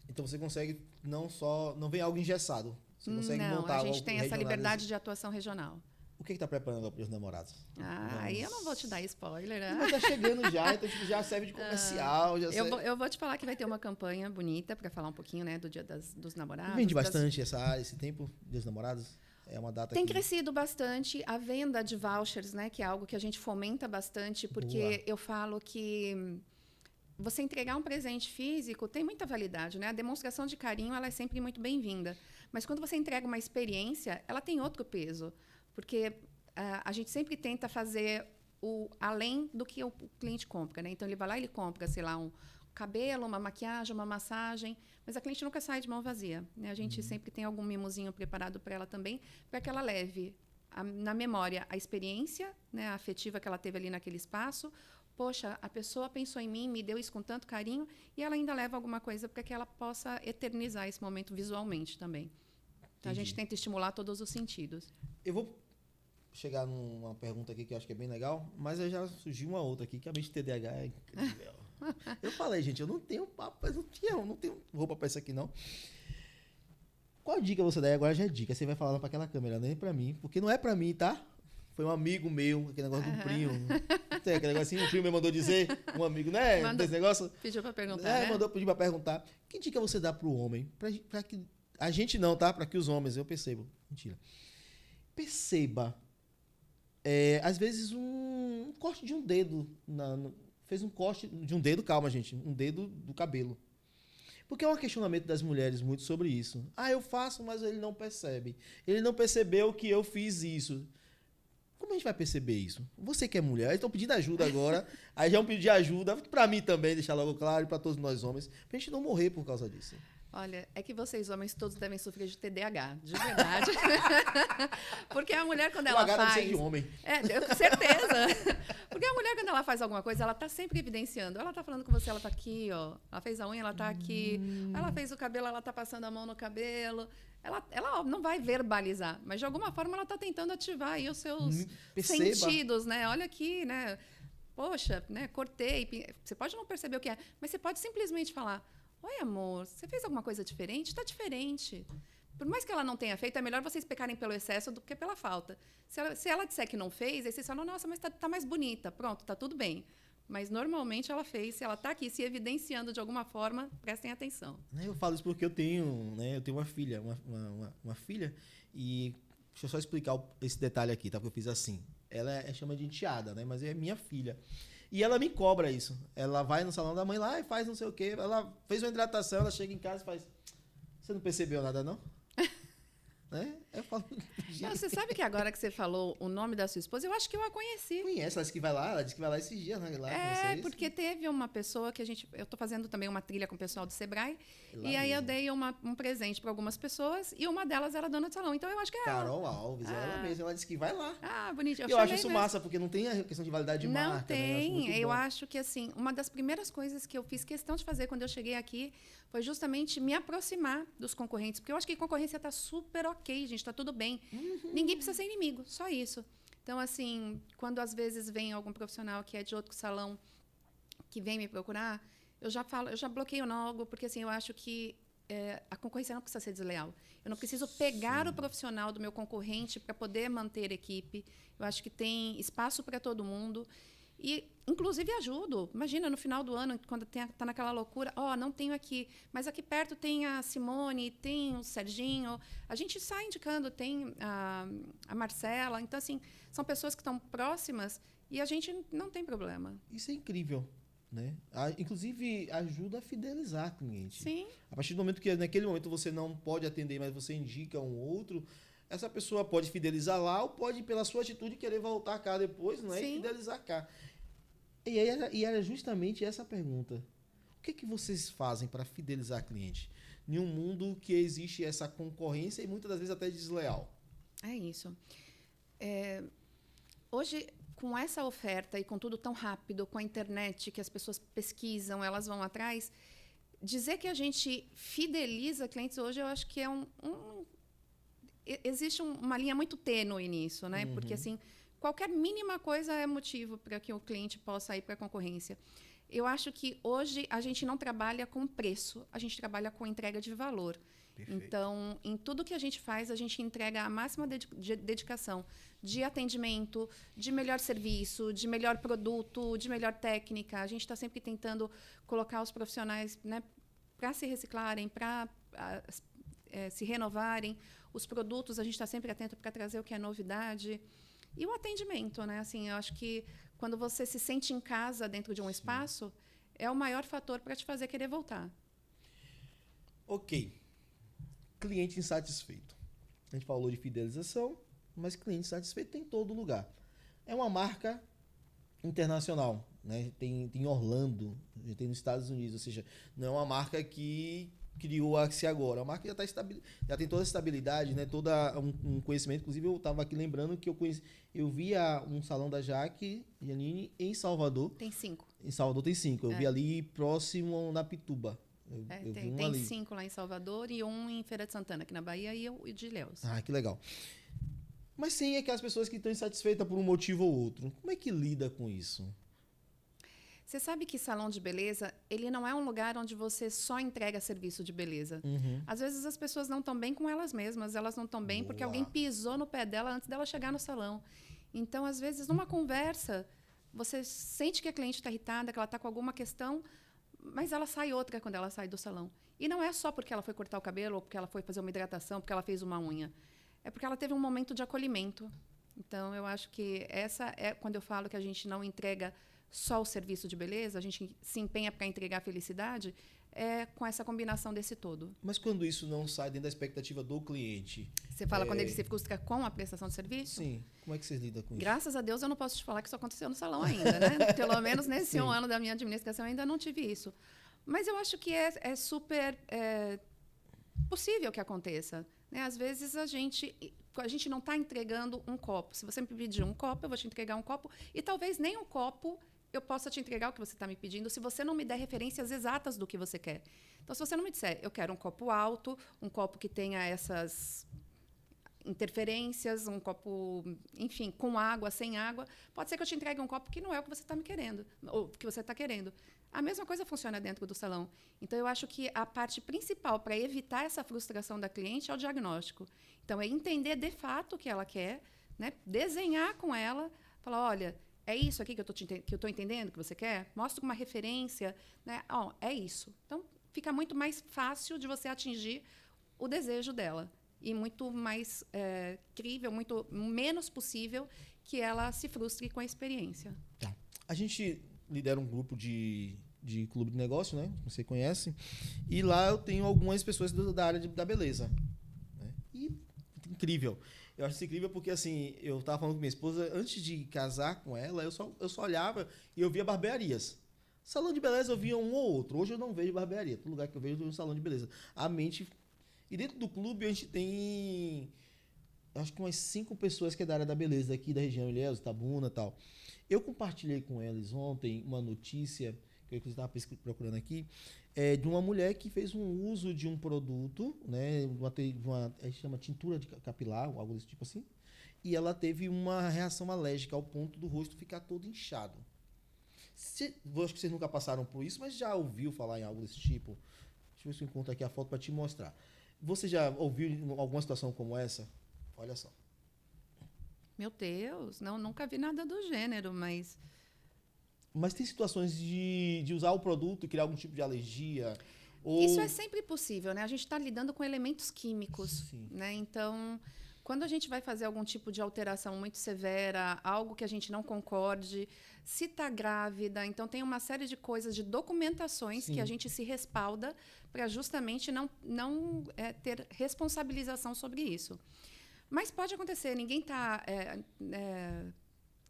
Então você consegue não vem algo engessado. Você consegue montar algo. A gente tem essa liberdade de atuação regional. O que está preparando para os namorados? Aí eu não vou te dar spoiler. Né? Mas está chegando já, então tipo, já serve de comercial. Eu vou te falar que vai ter uma campanha bonita para falar um pouquinho, né, do Dia dos Namorados. Vende bastante esse tempo, Dia dos Namorados? É uma data Tem crescido bastante a venda de vouchers, né, que é algo que a gente fomenta bastante, porque eu falo que você entregar um presente físico tem muita validade, né? A demonstração de carinho ela é sempre muito bem-vinda. Mas quando você entrega uma experiência, ela tem outro peso. Porque a gente sempre tenta fazer além do que o cliente compra, né? Então, ele vai lá e ele compra, sei lá, um cabelo, uma maquiagem, uma massagem, mas a cliente nunca sai de mão vazia, né? A gente sempre tem algum mimozinho preparado para ela também, para que ela leve na memória a experiência, né, afetiva que ela teve ali naquele espaço. Poxa, a pessoa pensou em mim, me deu isso com tanto carinho, e ela ainda leva alguma coisa para que ela possa eternizar esse momento visualmente também. Então, a gente tenta estimular todos os sentidos. Eu vou chegar numa pergunta aqui que eu acho que é bem legal, mas eu já surgiu uma outra aqui, que a mente TDAH é incrível. Eu falei, gente, eu não tenho papo, mas não tenho roupa para isso aqui, não. Qual dica você dá? Agora já é dica, você vai falar para aquela câmera, nem para mim, porque não é para mim, tá? Foi um amigo meu, aquele negócio de um primo. Tem aquele negocinho, um primo me mandou dizer, um amigo, né? Desse negócio. Pediu para perguntar, né? Pediu para perguntar. Que dica você dá pro homem? Pra que a gente não, tá? Para que os homens, eu percebo. Mentira. Perceba, às vezes, um corte de um dedo. Fez um corte de um dedo, calma, gente. Um dedo do cabelo. Porque é um questionamento das mulheres muito sobre isso. Eu faço, mas ele não percebe. Ele não percebeu que eu fiz isso. Como a gente vai perceber isso? Você que é mulher, estão pedindo ajuda agora. Aí já é um pedido de ajuda para mim também, deixar logo claro, e para todos nós homens, pra gente não morrer por causa disso. Olha, é que vocês homens todos devem sofrer de TDAH, de verdade. Porque a mulher, quando ela faz... deve ser de homem. Com certeza. Porque a mulher, quando ela faz alguma coisa, ela está sempre evidenciando. Ela está falando com você, ela está aqui, ó. Ela fez a unha, ela está aqui. Ela fez o cabelo, ela está passando a mão no cabelo. Ela não vai verbalizar, mas de alguma forma ela está tentando ativar aí os seus sentidos, né? Olha aqui, né? Poxa, né? Cortei. Você pode não perceber o que é, mas você pode simplesmente falar: oi, amor, você fez alguma coisa diferente? Está diferente. Por mais que ela não tenha feito, é melhor vocês pecarem pelo excesso do que pela falta. Se ela disser que não fez, aí vocês falam: nossa, mas tá mais bonita. Pronto, tá tudo bem. Mas, normalmente, ela fez. Se ela está aqui se evidenciando de alguma forma, prestem atenção. Eu falo isso porque eu tenho uma filha. Uma filha. E deixa eu só explicar esse detalhe aqui, tá? Porque eu fiz assim. Ela chama de enteada, né? Mas é minha filha. E ela me cobra isso. Ela vai no salão da mãe lá e faz não sei o quê. Ela fez uma hidratação, ela chega em casa e faz... Você não percebeu nada, não? né? Eu falo, não, você sabe que agora que você falou o nome da sua esposa, eu acho que eu a conheci. Conhece, ela disse que vai lá esses dias, né? Lá Porque teve uma pessoa que eu estou fazendo também uma trilha com o pessoal do Sebrae, e aí mesmo. eu dei um presente para algumas pessoas, e uma delas era dona de salão, então eu acho que é Carol Alves, ela mesma, ela disse que vai lá. Bonitinho. Eu acho isso massa, porque não tem a questão de validade de marca. Não tem, né? eu acho que assim, uma das primeiras coisas que eu fiz questão de fazer quando eu cheguei aqui foi justamente me aproximar dos concorrentes, porque eu acho que concorrência está super ok, gente, está tudo bem. Ninguém precisa ser inimigo, só isso. Então, assim, quando às vezes vem algum profissional que é de outro salão que vem me procurar, eu já bloqueio logo, porque assim, eu acho que a concorrência não precisa ser desleal. Eu não preciso pegar o profissional do meu concorrente para poder manter a equipe. Eu acho que tem espaço para todo mundo. E, inclusive, ajudo. Imagina, no final do ano, quando está naquela loucura, não tenho aqui, mas aqui perto tem a Simone, tem o Serginho. A gente sai indicando, tem a Marcela. Então, assim, são pessoas que estão próximas e a gente não tem problema. Isso é incrível. Né? Inclusive, ajuda a fidelizar o cliente. Sim. A partir do momento que, naquele momento, você não pode atender, mas você indica um outro, essa pessoa pode fidelizar lá ou pode, pela sua atitude, querer voltar cá depois, não é? E fidelizar cá. E era justamente essa pergunta. O que vocês fazem para fidelizar cliente? Em um mundo que existe essa concorrência e muitas das vezes até desleal. É isso. Hoje, com essa oferta e com tudo tão rápido, com a internet, que as pessoas pesquisam, elas vão atrás, dizer que a gente fideliza clientes hoje, eu acho que é existe uma linha muito tênue nisso, né? Porque, assim, qualquer mínima coisa é motivo para que o cliente possa ir para a concorrência. Eu acho que hoje a gente não trabalha com preço, a gente trabalha com entrega de valor. Perfeito. Então, em tudo que a gente faz, a gente entrega a máxima dedicação de atendimento, de melhor serviço, de melhor produto, de melhor técnica. A gente está sempre tentando colocar os profissionais, né, para se reciclarem, para se renovarem. Os produtos, a gente está sempre atento para trazer o que é novidade. E o atendimento, né? Assim, eu acho que quando você se sente em casa dentro de um espaço, é o maior fator para te fazer querer voltar. Ok. Cliente insatisfeito. A gente falou de fidelização, mas cliente insatisfeito tem em todo lugar. É uma marca internacional, né? Tem em Orlando, tem nos Estados Unidos, ou seja, não é uma marca que criou-se agora. A marca já tem toda a estabilidade, né? Todo um conhecimento. Inclusive, eu estava aqui lembrando que eu via um salão da Jaque Janine em Salvador. Tem 5. Em Salvador tem 5. Eu vi ali próximo na Pituba. Tem 5 lá em Salvador e um em Feira de Santana, aqui na Bahia, e o de Ilhéus. Que legal. Mas sim, aquelas pessoas que estão insatisfeitas por um motivo ou outro. Como é que lida com isso? Você sabe que salão de beleza, ele não é um lugar onde você só entrega serviço de beleza. Às vezes as pessoas não estão bem com elas mesmas, elas não estão bem porque alguém pisou no pé dela antes dela chegar no salão. Então, às vezes, numa conversa, você sente que a cliente está irritada, que ela está com alguma questão, mas ela sai outra quando ela sai do salão. E não é só porque ela foi cortar o cabelo, ou porque ela foi fazer uma hidratação, porque ela fez uma unha. É porque ela teve um momento de acolhimento. Então, eu acho que essa é quando eu falo que a gente não entrega só o serviço de beleza, a gente se empenha para entregar a felicidade, com essa combinação desse todo. Mas quando isso não sai dentro da expectativa do cliente? Você fala quando ele se frustra com a prestação de serviço? Sim. Como é que vocês lidam com isso? Graças a Deus, eu não posso te falar que isso aconteceu no salão ainda, né? Pelo menos nesse um ano da minha administração, eu ainda não tive isso. Mas eu acho que é super possível que aconteça. Né? Às vezes, a gente não está entregando um copo. Se você me pedir um copo, eu vou te entregar um copo. E talvez nem um copo eu possa te entregar o que você está me pedindo se você não me der referências exatas do que você quer. Então, se você não me disser, eu quero um copo alto, um copo que tenha essas interferências, um copo, enfim, com água, sem água, pode ser que eu te entregue um copo que não é o que você está me querendo, ou que você está querendo. A mesma coisa funciona dentro do salão. Então, eu acho que a parte principal para evitar essa frustração da cliente é o diagnóstico. Então, é entender de fato o que ela quer, né? Desenhar com ela, falar, olha, é isso aqui que eu estou entendendo que você quer? Mostra uma referência, né? É isso. Então, fica muito mais fácil de você atingir o desejo dela. E muito mais crível, muito menos possível que ela se frustre com a experiência. Tá. A gente lidera um grupo de clube de negócio, né? Você conhece. E lá eu tenho algumas pessoas da área da beleza. Né? E incrível. Eu acho isso incrível porque, assim, eu tava falando com minha esposa, antes de casar com ela, eu só olhava e eu via barbearias. Salão de beleza eu via um ou outro. Hoje eu não vejo barbearia. Todo lugar que eu vejo um salão de beleza. A mente... E dentro do clube a gente tem... Acho que umas 5 pessoas que é da área da beleza aqui da região, Ilhéus, Itabuna e tal. Eu compartilhei com eles ontem uma notícia, que eu estava procurando aqui, de uma mulher que fez um uso de um produto, né, a gente chama tintura de capilar, algo desse tipo assim, e ela teve uma reação alérgica ao ponto do rosto ficar todo inchado. Acho que vocês nunca passaram por isso, mas já ouviu falar em algo desse tipo? Deixa eu ver se eu encontro aqui a foto para te mostrar. Você já ouviu alguma situação como essa? Olha só. Meu Deus, não, nunca vi nada do gênero, mas... Mas tem situações de usar o produto e criar algum tipo de alergia? Isso é sempre possível, né? A gente está lidando com elementos químicos, Sim. né? Então, quando a gente vai fazer algum tipo de alteração muito severa, algo que a gente não concorde, se está grávida, então tem uma série de coisas, de documentações que a gente se respalda para justamente não ter responsabilização sobre isso. Mas pode acontecer, ninguém está...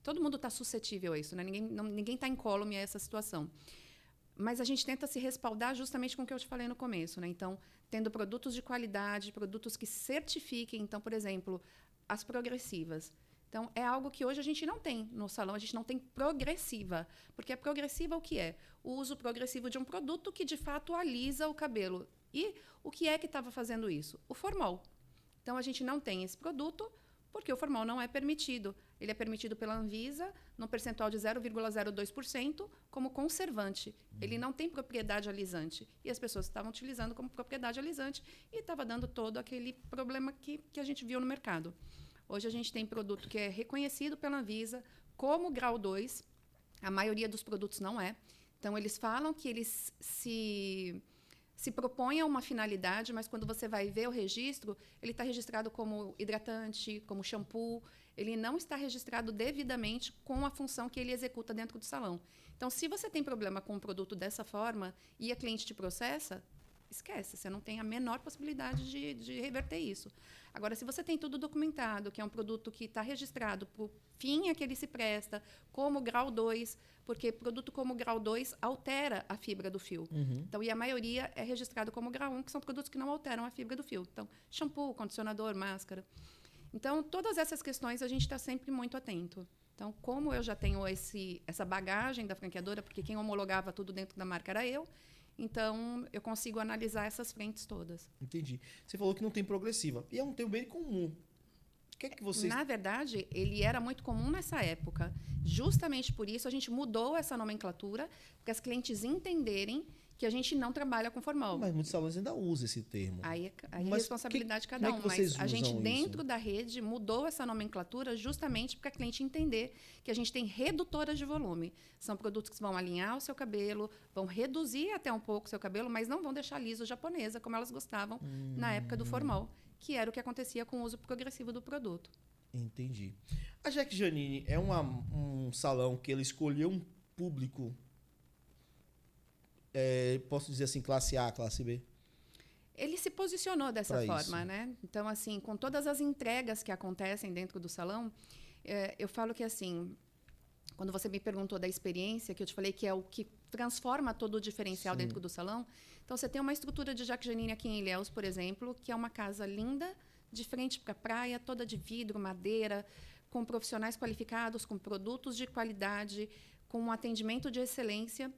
todo mundo está suscetível a isso, né? Ninguém está incólume a essa situação. Mas a gente tenta se respaldar justamente com o que eu te falei no começo, né? Então, tendo produtos de qualidade, produtos que certifiquem. Então, por exemplo, as progressivas. Então, é algo que hoje a gente não tem no salão, a gente não tem progressiva. Porque a progressiva o que é? O uso progressivo de um produto que, de fato, alisa o cabelo. E o que é que estava fazendo isso? O formol. Então, a gente não tem esse produto porque o formol não é permitido. Ele é permitido pela Anvisa, num percentual de 0,02%, como conservante. Ele não tem propriedade alisante. E as pessoas estavam utilizando como propriedade alisante e estava dando todo aquele problema que a gente viu no mercado. Hoje, a gente tem produto que é reconhecido pela Anvisa como grau 2. A maioria dos produtos não é. Então, eles falam que eles se propõe a uma finalidade, mas quando você vai ver o registro, ele está registrado como hidratante, como shampoo, ele não está registrado devidamente com a função que ele executa dentro do salão. Então, se você tem problema com um produto dessa forma e a cliente te processa, esquece, você não tem a menor possibilidade de reverter isso. Agora, se você tem tudo documentado, que é um produto que está registrado para o fim a que ele se presta, como grau 2, porque produto como grau 2 altera a fibra do fio. Então, e a maioria é registrado como grau 1, que são produtos que não alteram a fibra do fio. Então, shampoo, condicionador, máscara. Então, todas essas questões a gente está sempre muito atento. Então, como eu já tenho essa bagagem da franqueadora, porque quem homologava tudo dentro da marca era eu, então eu consigo analisar essas frentes todas. Entendi. Você falou que não tem progressiva. E é um termo bem comum. O que é que vocês... Na verdade, ele era muito comum nessa época. Justamente por isso, a gente mudou essa nomenclatura, para as clientes entenderem que a gente não trabalha com formol. Mas muitos salões ainda usam esse termo. Aí é responsabilidade de cada um. Mas a gente, dentro da rede, mudou essa nomenclatura justamente para a cliente entender que a gente tem redutoras de volume. São produtos que vão alinhar o seu cabelo, vão reduzir até um pouco o seu cabelo, mas não vão deixar liso japonesa, como elas gostavam na época do formol, que era o que acontecia com o uso progressivo do produto. Entendi. A Jaque Janine é um salão que ele escolheu um público... posso dizer assim, classe A, classe B? Ele se posicionou dessa forma, né? Então, assim, com todas as entregas que acontecem dentro do salão, eu falo que, assim, quando você me perguntou da experiência, que eu te falei que é o que transforma todo o diferencial dentro do salão, então você tem uma estrutura de Jaque Janine aqui em Ilhéus, por exemplo, que é uma casa linda, de frente para a praia, toda de vidro, madeira, com profissionais qualificados, com produtos de qualidade, com um atendimento de excelência,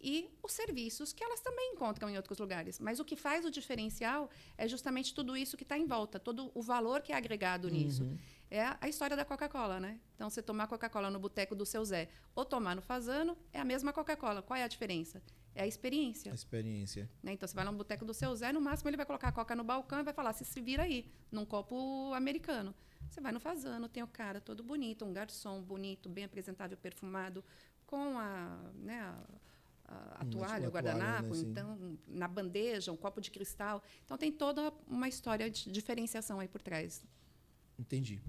e os serviços que elas também encontram em outros lugares. Mas o que faz o diferencial é justamente tudo isso que está em volta, todo o valor que é agregado nisso. É a história da Coca-Cola, né? Então, você tomar Coca-Cola no boteco do seu Zé ou tomar no Fasano, é a mesma Coca-Cola. Qual é a diferença? É a experiência. A experiência. Né? Então, você vai no boteco do seu Zé, no máximo ele vai colocar a Coca no balcão e vai falar, se vira aí, num copo americano. Você vai no Fasano, tem o cara todo bonito, um garçom bonito, bem apresentável, perfumado, com a toalha, o guardanapo, né, então, na bandeja, um copo de cristal. Então, tem toda uma história de diferenciação aí por trás. Entendi.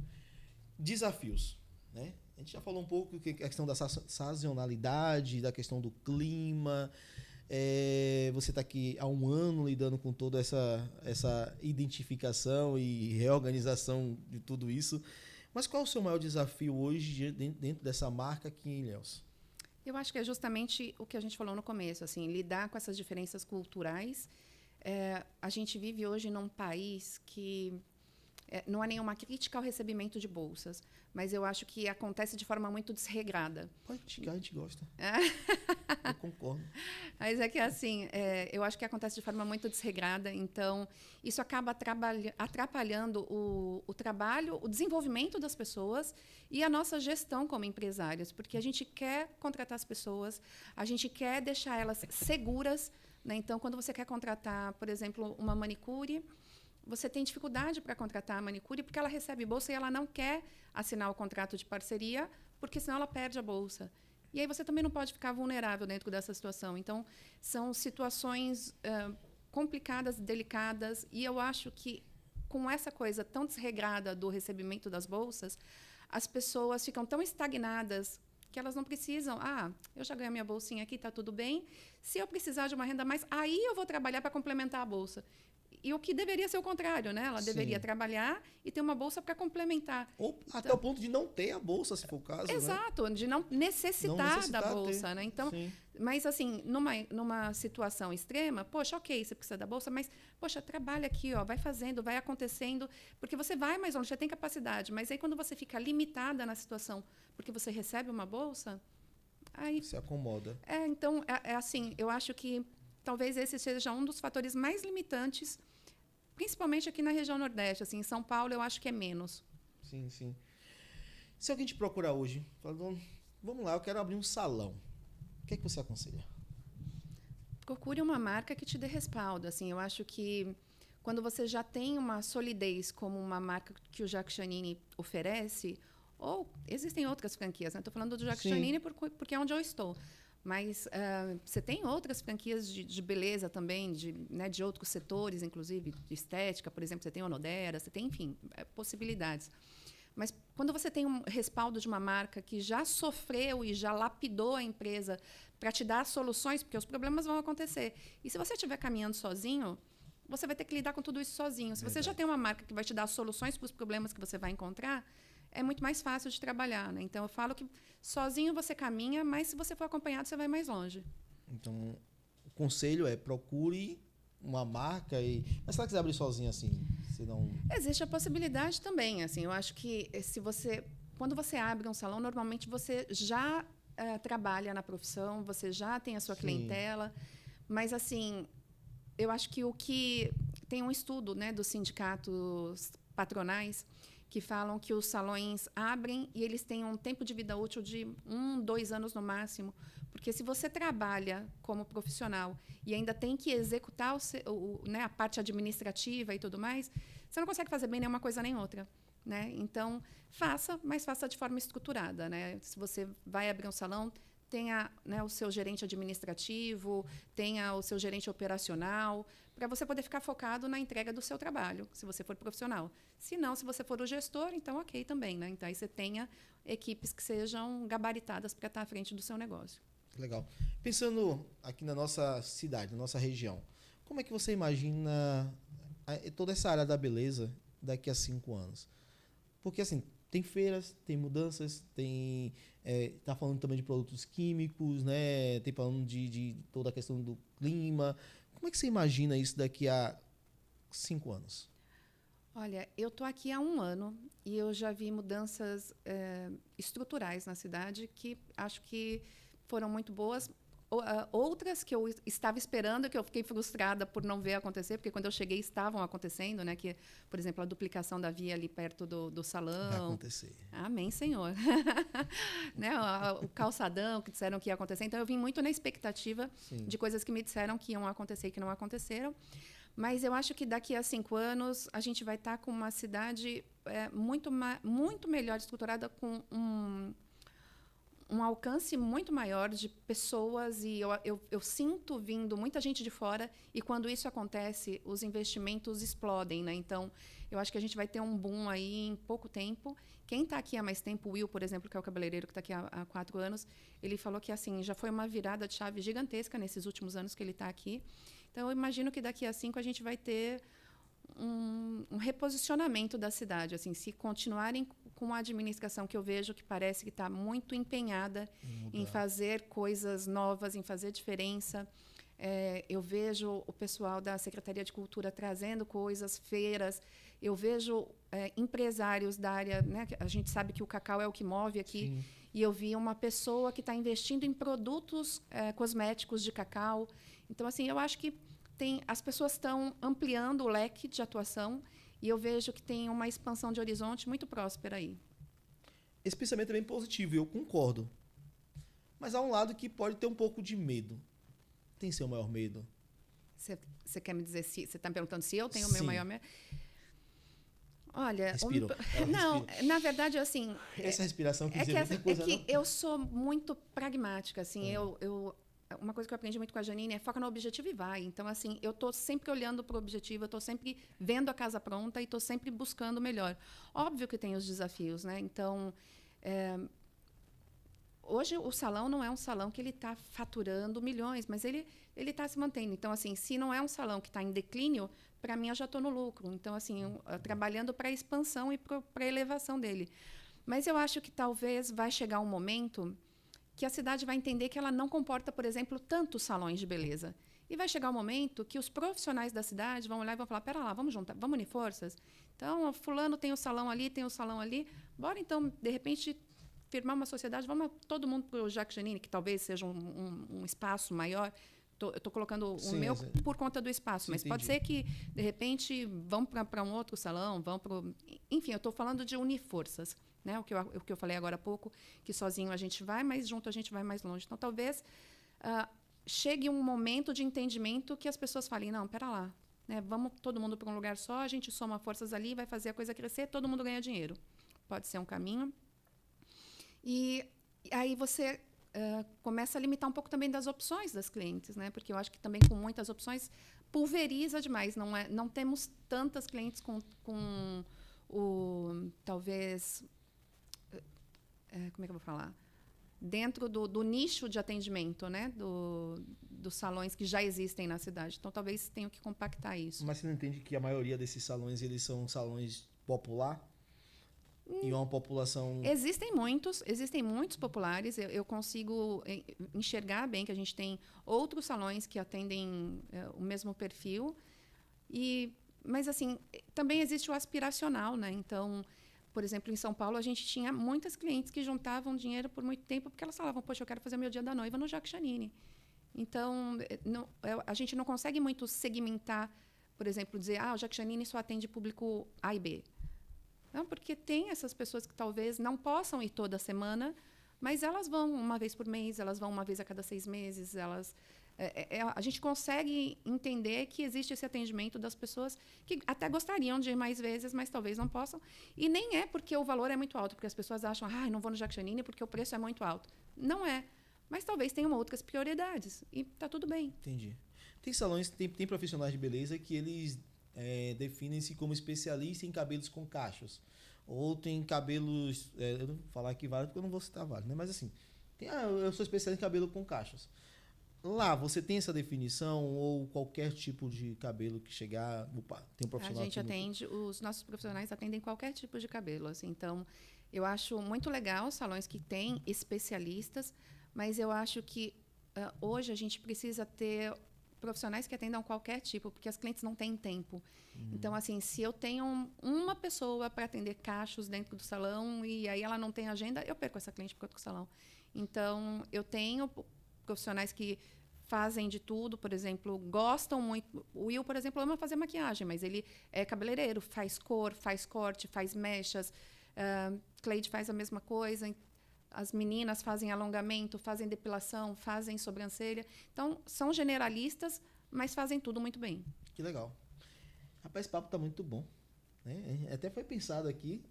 Desafios, né? A gente já falou um pouco da questão da sazonalidade, da questão do clima. Você está aqui há um ano lidando com toda essa identificação e reorganização de tudo isso. Mas qual é o seu maior desafio hoje dentro dessa marca aqui em Ilhéus? Eu acho que é justamente o que a gente falou no começo, assim, lidar com essas diferenças culturais. A gente vive hoje num país que não há nenhuma crítica ao recebimento de bolsas, mas eu acho que acontece de forma muito desregrada. Pode xingar, a gente gosta. Eu concordo. Mas é que, assim, eu acho que acontece de forma muito desregrada, então isso acaba atrapalhando o trabalho, o desenvolvimento das pessoas e a nossa gestão como empresários, porque a gente quer contratar as pessoas, a gente quer deixar elas seguras, né? Então, quando você quer contratar, por exemplo, uma manicure, você tem dificuldade para contratar a manicure porque ela recebe bolsa e ela não quer assinar o contrato de parceria, porque senão ela perde a bolsa. E aí você também não pode ficar vulnerável dentro dessa situação. Então, são situações complicadas, delicadas, e eu acho que, com essa coisa tão desregrada do recebimento das bolsas, as pessoas ficam tão estagnadas que elas não precisam. Eu já ganhei a minha bolsinha aqui, está tudo bem. Se eu precisar de uma renda a mais, aí eu vou trabalhar para complementar a bolsa. E o que deveria ser o contrário, né? Ela deveria trabalhar e ter uma bolsa para complementar. Ou até o ponto de não ter a bolsa, se for o caso. Exato, né? De não necessitar da bolsa, né? Então, mas assim, numa situação extrema, poxa, ok, você precisa da bolsa, mas, poxa, trabalha aqui, ó, vai fazendo, vai acontecendo, porque você vai mais longe, você tem capacidade. Mas aí, quando você fica limitada na situação porque você recebe uma bolsa, aí... Se acomoda. Então, assim, eu acho que talvez esse seja um dos fatores mais limitantes, principalmente aqui na região Nordeste. Assim, em São Paulo, eu acho que é menos. Sim, sim. Se alguém te procurar hoje, falando, vamos lá, eu quero abrir um salão, o que é que você aconselha? Procure uma marca que te dê respaldo. Assim, eu acho que quando você já tem uma solidez como uma marca que o Jacques Chanini oferece, ou existem outras franquias, né? Estou falando do Jacques Chanini porque é onde eu estou. Mas você tem outras franquias de beleza também, de outros setores, inclusive de estética, por exemplo, você tem Onodera, você tem, enfim, possibilidades. Mas quando você tem um respaldo de uma marca que já sofreu e já lapidou a empresa para te dar soluções, porque os problemas vão acontecer. E se você estiver caminhando sozinho, você vai ter que lidar com tudo isso sozinho. Se você já tem uma marca que vai te dar soluções para os problemas que você vai encontrar, é muito mais fácil de trabalhar, né? Então, eu falo que sozinho você caminha, mas se você for acompanhado, você vai mais longe. Então, o conselho é procure uma marca e... Mas se ela quiser abrir sozinha, assim, se não... Existe a possibilidade também, assim. Eu acho que quando você abre um salão, normalmente você já trabalha na profissão, você já tem a sua clientela, mas, assim, eu acho que tem um estudo, né, dos sindicatos patronais que falam que os salões abrem e eles têm um tempo de vida útil de 2 anos no máximo. Porque se você trabalha como profissional e ainda tem que executar a parte administrativa e tudo mais, você não consegue fazer bem nenhuma coisa nem outra. Né? Então, mas faça de forma estruturada. Né? Se você vai abrir um salão, tenha, né, o seu gerente administrativo, tenha o seu gerente operacional, para você poder ficar focado na entrega do seu trabalho, se você for profissional. Se não, se você for o gestor, então ok também. Né? Então, aí você tenha equipes que sejam gabaritadas para estar à frente do seu negócio. Legal. Pensando aqui na nossa cidade, na nossa região, como é que você imagina toda essa área da beleza daqui a 5 anos? Porque, assim, tem feiras, tem mudanças, tá falando também de produtos químicos, né? Tem falando de toda a questão do clima. Como é que você imagina isso daqui a 5 anos? Olha, eu estou aqui há 1 ano e eu já vi mudanças estruturais na cidade que acho que foram muito boas. Outras que eu estava esperando, que eu fiquei frustrada por não ver acontecer, porque quando eu cheguei estavam acontecendo, né? Que, por exemplo, a duplicação da via ali perto do salão. Vai acontecer. Amém, Senhor. Né? O calçadão que disseram que ia acontecer. Então, eu vim muito na expectativa de coisas que me disseram que iam acontecer e que não aconteceram. Mas eu acho que daqui a 5 anos a gente vai estar com uma cidade muito melhor estruturada, com um alcance muito maior de pessoas e eu sinto vindo muita gente de fora e quando isso acontece, os investimentos explodem, né? Então, eu acho que a gente vai ter um boom aí em pouco tempo. Quem está aqui há mais tempo, o Will, por exemplo, que é o cabeleireiro que está aqui há 4 anos, ele falou que assim já foi uma virada de chave gigantesca nesses últimos anos que ele está aqui. Então, eu imagino que daqui a 5 a gente vai ter um reposicionamento da cidade. Assim, se continuarem com a administração que eu vejo que parece que está muito empenhada em fazer coisas novas, em fazer diferença. Eu vejo o pessoal da Secretaria de Cultura trazendo coisas, feiras. Eu vejo empresários da área, né? A gente sabe que o cacau é o que move aqui. Sim. E eu vi uma pessoa que está investindo em produtos cosméticos de cacau. Então, assim, eu acho que as pessoas estão ampliando o leque de atuação e eu vejo que tem uma expansão de horizonte muito próspera aí. Esse pensamento é bem positivo, eu concordo. Mas há um lado que pode ter um pouco de medo. Tem seu maior medo? Você quer me dizer se... Você está me perguntando se eu tenho o meu maior medo? Olha... Respiro. Não, na verdade, assim... Essa respiração quer dizer muita coisa, não? Eu sou muito pragmática, assim. Uma coisa que eu aprendi muito com a Janine é foca no objetivo e vai. Então, assim, eu estou sempre olhando para o objetivo, eu estou sempre vendo a casa pronta e estou sempre buscando o melhor. Óbvio que tem os desafios, né? Então, hoje o salão não é um salão que ele está faturando milhões, mas ele está se mantendo. Então, assim, se não é um salão que está em declínio, para mim eu já estou no lucro. Então, assim, trabalhando para a expansão e para a elevação dele. Mas eu acho que talvez vai chegar um momento que a cidade vai entender que ela não comporta, por exemplo, tantos salões de beleza. E vai chegar um momento que os profissionais da cidade vão olhar e vão falar, pera lá, vamos juntar, vamos unir forças? Então, fulano tem o salão ali, tem o salão ali, bora então, de repente, firmar uma sociedade, vamos todo mundo para o Jacques Janine, que talvez seja um espaço maior. Eu estou colocando o meu por conta do espaço, mas pode ser que, de repente, vão para um outro salão, vão para... Enfim, eu estou falando de unir forças. Né? O que eu falei agora há pouco, que sozinho a gente vai, mas junto a gente vai mais longe. Então, talvez chegue um momento de entendimento que as pessoas falem, não, pera lá, né? Vamos todo mundo para um lugar só, a gente soma forças ali, vai fazer a coisa crescer, todo mundo ganha dinheiro. Pode ser um caminho. E aí você começa a limitar um pouco também das opções das clientes, né? Porque eu acho que também com muitas opções pulveriza demais. Não temos tantas clientes com talvez... como é que eu vou falar? Dentro do nicho de atendimento, né? Dos salões que já existem na cidade. Então, talvez tenha que compactar isso. Mas você não entende que a maioria desses salões eles são salões popular? E uma população... Existem muitos populares. Eu consigo enxergar bem que a gente tem outros salões que atendem o mesmo perfil. Mas, assim, também existe o aspiracional, né? Então... Por exemplo, em São Paulo, a gente tinha muitas clientes que juntavam dinheiro por muito tempo porque elas falavam, poxa, eu quero fazer meu dia da noiva no Jacques Janine. Então, a gente não consegue muito segmentar, por exemplo, dizer, o Jacques Janine só atende público A e B. Não, porque tem essas pessoas que talvez não possam ir toda semana, mas elas vão uma vez por mês, elas vão uma vez a cada 6 meses, a gente consegue entender que existe esse atendimento das pessoas que até gostariam de ir mais vezes, mas talvez não possam. E nem é porque o valor é muito alto, porque as pessoas acham, não vou no Jacques Janine porque o preço é muito alto. Não é. Mas talvez tenham outras prioridades. E está tudo bem. Entendi. Tem salões, tem profissionais de beleza que eles definem-se como especialistas em cabelos com cachos. Ou tem cabelos... eu não vou falar aqui vários porque eu não vou citar vários, né? Mas assim, eu sou especialista em cabelo com cachos. Lá, você tem essa definição ou qualquer tipo de cabelo que chegar, tem um profissional? A gente atende, os nossos profissionais atendem qualquer tipo de cabelo. Assim, então, eu acho muito legal os salões que têm especialistas, mas eu acho que hoje a gente precisa ter profissionais que atendam qualquer tipo, porque as clientes não têm tempo. Então, assim, se eu tenho uma pessoa para atender cachos dentro do salão e aí ela não tem agenda, eu perco essa cliente para outro salão. Então, eu tenho profissionais que fazem de tudo, por exemplo, gostam muito. O Will, por exemplo, ama fazer maquiagem, mas ele é cabeleireiro, faz cor, faz corte, faz mechas. Cleide faz a mesma coisa. As meninas fazem alongamento, fazem depilação, fazem sobrancelha. Então, são generalistas, mas fazem tudo muito bem. Que legal. Rapaz, esse papo tá muito bom. né? Até foi pensado aqui,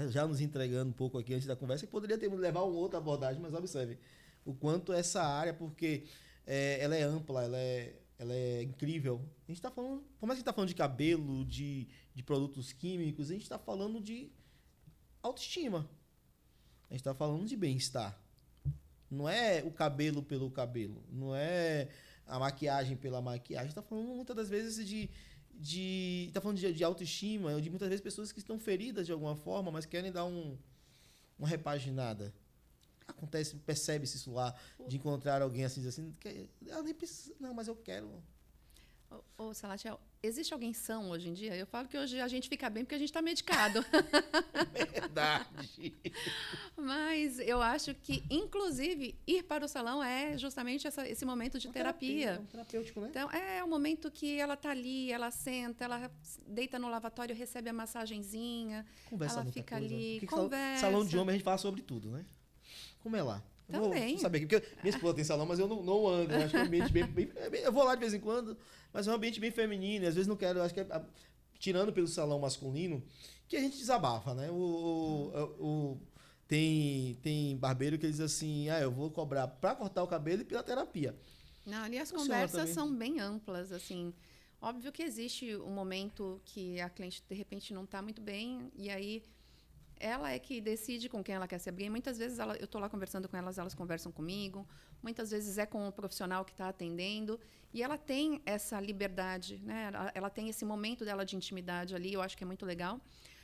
já nos entregando um pouco aqui antes da conversa, que poderia levar uma outra abordagem, mas observe o quanto essa área, porque ela é ampla, ela é incrível. A gente está falando, por mais que a gente está falando de cabelo, de produtos químicos, a gente está falando de autoestima. A gente está falando de bem-estar. Não é o cabelo pelo cabelo, não é a maquiagem pela maquiagem. A gente está falando muitas das vezes tá falando de autoestima, de muitas vezes pessoas que estão feridas de alguma forma, mas querem dar uma repaginada. Acontece, percebe-se isso lá, de encontrar alguém assim, diz assim, ela nem precisa, não, mas eu quero. Ô, Salatiel, existe alguém são hoje em dia? Eu falo que hoje a gente fica bem porque a gente está medicado. Verdade. Mas eu acho que, inclusive, ir para o salão é justamente esse momento de terapia. É um terapêutico, né? Então, é o momento que ela está ali, ela senta, ela deita no lavatório, recebe a massagenzinha, conversa ela fica coisa. ali, Porque conversa. Salão de homem a gente fala sobre tudo, né? Como é lá? Também. Vou saber, porque minha esposa tem salão, mas eu não ando. Eu acho que é um ambiente bem. Eu vou lá de vez em quando, mas é um ambiente bem feminino. E às vezes não quero, acho que tirando pelo salão masculino, que a gente desabafa, né? Tem barbeiro que diz assim: eu vou cobrar para cortar o cabelo e pela terapia. Não, ali as conversas são bem amplas, assim. Óbvio que existe um momento que a cliente, de repente, não está muito bem, e aí ela é que decide com quem ela quer se abrir. Muitas vezes eu estou lá conversando com elas conversam comigo. Muitas vezes é com o profissional que está atendendo. E ela tem essa liberdade, né? Ela tem esse momento dela de intimidade ali, eu acho que é muito legal.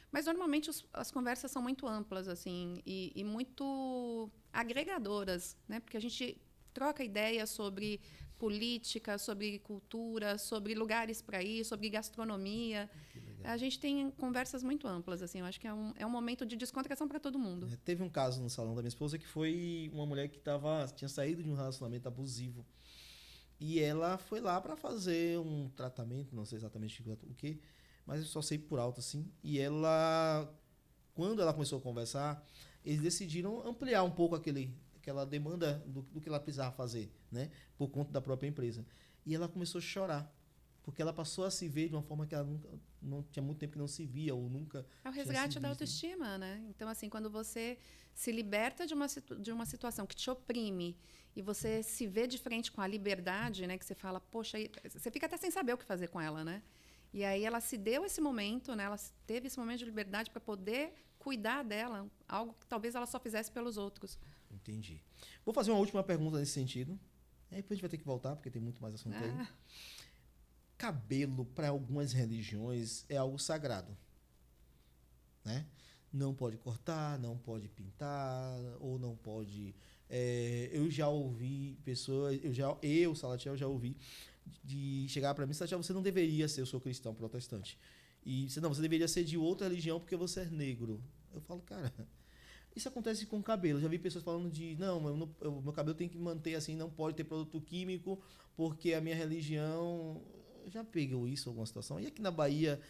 Mas, normalmente, as conversas são muito amplas assim, e muito agregadoras, né? Porque a gente troca ideias sobre política, sobre cultura, sobre lugares para ir, sobre gastronomia. A gente tem conversas muito amplas, assim. Eu acho que é um momento de descontração para todo mundo. Teve um caso no salão da minha esposa que foi uma mulher que tinha saído de um relacionamento abusivo. E ela foi lá para fazer um tratamento, não sei exatamente o que, mas eu só sei por alto, assim. E quando ela começou a conversar, eles decidiram ampliar um pouco aquela demanda do que ela precisava fazer, né? Por conta da própria empresa. E ela começou a chorar. Porque ela passou a se ver de uma forma que ela não tinha muito tempo que não se via ou nunca. É o resgate da autoestima, né? Então, assim, quando você se liberta de uma situação que te oprime e você se vê de frente com a liberdade, né? Que você fala, poxa, você fica até sem saber o que fazer com ela, né? E aí ela se deu esse momento, né? Ela teve esse momento de liberdade para poder cuidar dela, algo que talvez ela só fizesse pelos outros. Entendi. Vou fazer uma última pergunta nesse sentido. Aí depois a gente vai ter que voltar, porque tem muito mais assunto aí. Cabelo, para algumas religiões, é algo sagrado, né? Não pode cortar, não pode pintar, ou não pode... eu já ouvi pessoas... Salatiel, já ouvi de chegar para mim: Salatiel, você não deveria ser, eu sou cristão protestante. E você deveria ser de outra religião porque você é negro. Eu falo, cara... Isso acontece com o cabelo. Já vi pessoas falando meu cabelo tem que manter assim, não pode ter produto químico, porque a minha religião... Já pegou isso em alguma situação? E aqui na Bahia,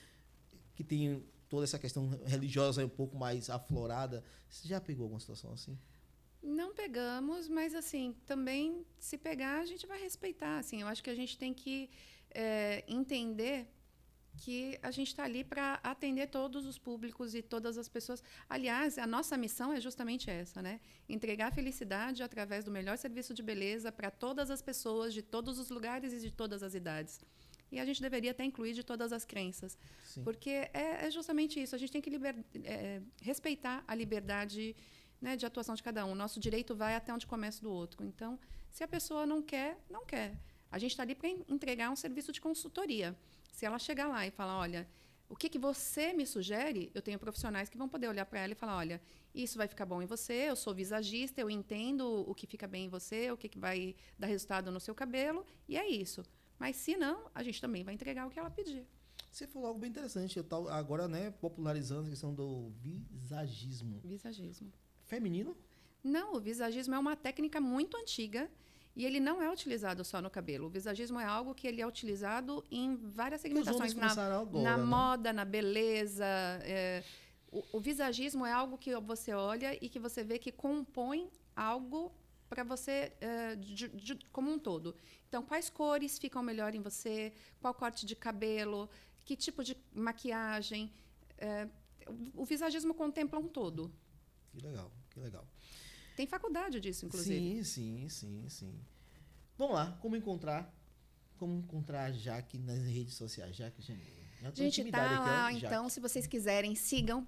que tem toda essa questão religiosa um pouco mais aflorada, você já pegou alguma situação assim? Não pegamos, mas assim, também se pegar, a gente vai respeitar. Assim, eu acho que a gente tem que entender que a gente está ali para atender todos os públicos e todas as pessoas. Aliás, a nossa missão é justamente essa, né? Entregar felicidade através do melhor serviço de beleza para todas as pessoas, de todos os lugares e de todas as idades. E a gente deveria até incluir de todas as crenças. Sim. Porque é justamente isso. A gente tem que respeitar a liberdade, né, de atuação de cada um. Nosso direito vai até onde começa do outro. Então, se a pessoa não quer, não quer. A gente está ali para entregar um serviço de consultoria. Se ela chegar lá e falar, olha, o que você me sugere, eu tenho profissionais que vão poder olhar para ela e falar, olha, isso vai ficar bom em você, eu sou visagista, eu entendo o que fica bem em você, o que vai dar resultado no seu cabelo, e é isso. Mas, se não, a gente também vai entregar o que ela pedir. Você falou algo bem interessante. Agora, né, popularizando a questão do visagismo. Visagismo. Feminino? Não, o visagismo é uma técnica muito antiga e ele não é utilizado só no cabelo. O visagismo é algo que ele é utilizado em várias segmentações. Na moda, na beleza. O visagismo é algo que você olha e que você vê que compõe algo para você como um todo. Então, quais cores ficam melhor em você? Qual corte de cabelo? Que tipo de maquiagem? o visagismo contempla um todo. Que legal, que legal. Tem faculdade disso, inclusive. Sim. Vamos lá, como encontrar a Jaque nas redes sociais? Jaque Janine. A gente tá lá, então, se vocês quiserem, sigam,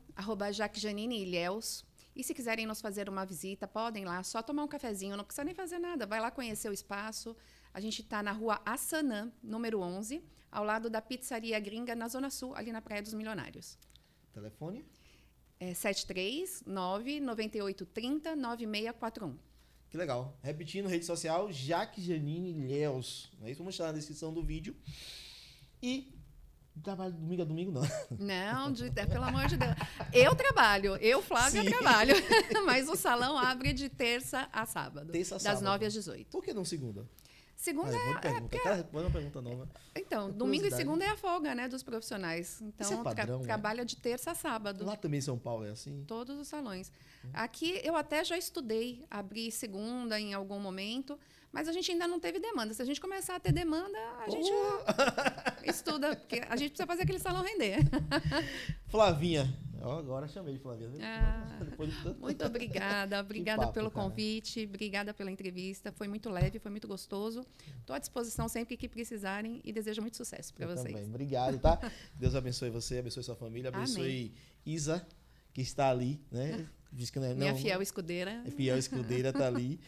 @JaqueJanineIlhéus. E se quiserem nos fazer uma visita, podem lá, só tomar um cafezinho, não precisa nem fazer nada. Vai lá conhecer o espaço. A gente está na rua Assanã, número 11, ao lado da Pizzaria Gringa, na Zona Sul, ali na Praia dos Milionários. Telefone? 739-9830-9641. Que legal. Repetindo, rede social, Jaque Janine Ilhéus. É isso, vamos deixar na descrição do vídeo. E trabalho domingo a domingo, não. Não, pelo amor de Deus. Eu trabalho, Flávia, trabalho. Mas o salão abre de terça a sábado. Das 9 às 18. Por que não segunda? Segunda uma pergunta nova. Então, domingo e segunda é a folga, né, dos profissionais. Então, isso é padrão, trabalha de terça a sábado. Lá também em São Paulo é assim? Todos os salões. Aqui eu até já estudei abrir segunda em algum momento, mas a gente ainda não teve demanda. Se a gente começar a ter demanda, a gente estuda, porque a gente precisa fazer aquele salão render. Flavinha. Agora chamei de Flavinha. Muito obrigada. Obrigada pelo convite, obrigada pela entrevista. Foi muito leve, foi muito gostoso. Estou à disposição sempre que precisarem e desejo muito sucesso para vocês. Também. Obrigado, tá? Deus abençoe você, abençoe sua família, abençoe Isa, que está ali, né? Diz que Minha fiel escudeira. Fiel escudeira está ali.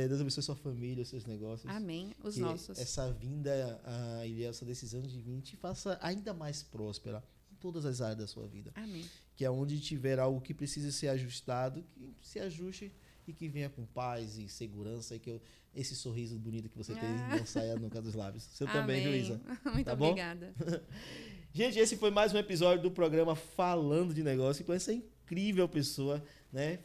Deus abençoe sua família, os seus negócios. Amém. Os que nossos. Essa vinda a Ilhéus, essa decisão de vir, te faça ainda mais próspera em todas as áreas da sua vida. Amém. Que é onde tiver algo que precisa ser ajustado, que se ajuste e que venha com paz e segurança e que esse sorriso bonito que você tem não saia nunca dos lábios. Seu também, Luísa. Muito obrigada. Gente, esse foi mais um episódio do programa Falando de Negócio com essa incrível pessoa, né?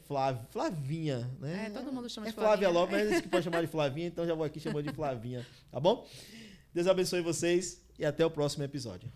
Flavinha, né? Todo mundo chama de Flávia Lopes, mas esse que pode chamar de Flavinha, então já vou aqui chamando de Flavinha, tá bom? Deus abençoe vocês e até o próximo episódio.